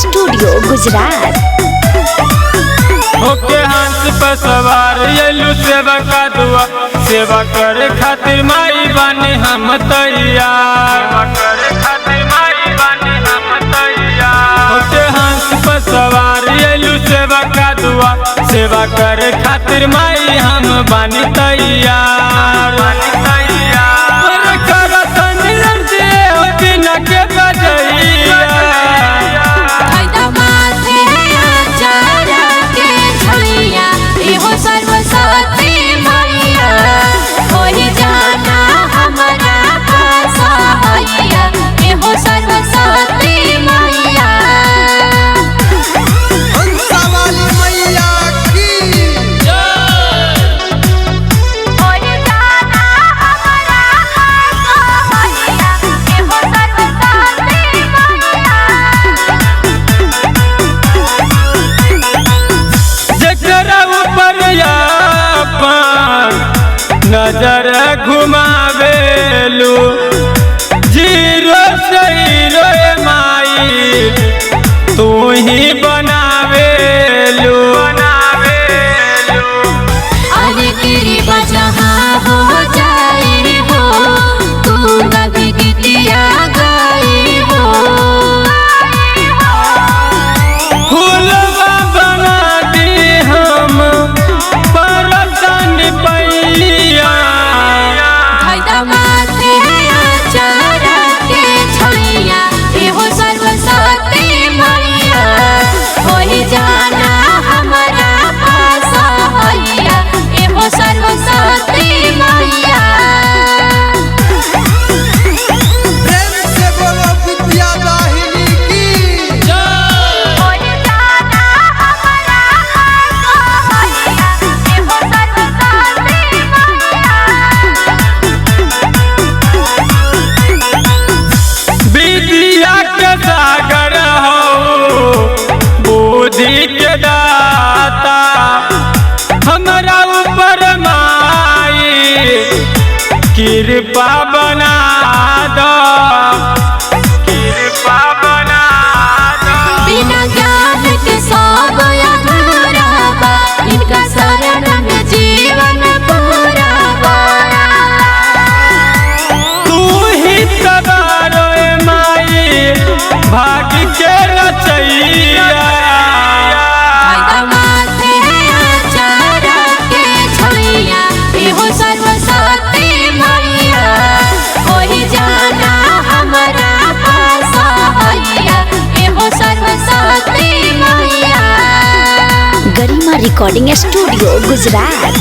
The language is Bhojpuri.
स्टूडियो गुजरात। होके हंस पर सवार येलू सेवा का दुआ, सेवा करे खातिर माई बानी हम तैयार, करे खातिर माई बानी हम तैयार। होके हंस पर सवार येलू सेवा का दुआ, सेवा करे खातिर माई हम बानी तैयार, बानी तैयार। के बजैया नजर घुमावेलू, जीरो से हीरो माई तू ही बनावेलू, बनावेलू। अरे तेरी बजहाँ हो जाए हो, तू कभी गीतिया गाए हो। फूलवा बना दी हम परसन पैया, माथे चारा के छैया एहो सर्वशक्ति मैया, होई जाना हमारा पास हैया एहो सर्वशक्ति मैया। प्रेम से बोलो विद्या दाहिनी की जय। होई जाना हमारा पास हैया एहो सर्वशक्ति मैया। विद्या के सागर हो, बुद्धि के दाता, हमारा ऊपर माई कृपा बना दो, कृपा बना दो। बिना ज्ञान के सब अधूरा बा, इनका शरण में जीवन पूरा बा। तू ही सवारो माई भाग्य के रचैया, माथे चारा के छैया एहो सर्वशक्ति मैया, होई जाना हमारा पास हैया एहो सर्वशक्ति मैया। गरिमा रिकॉर्डिंग स्टूडियो गुजरात।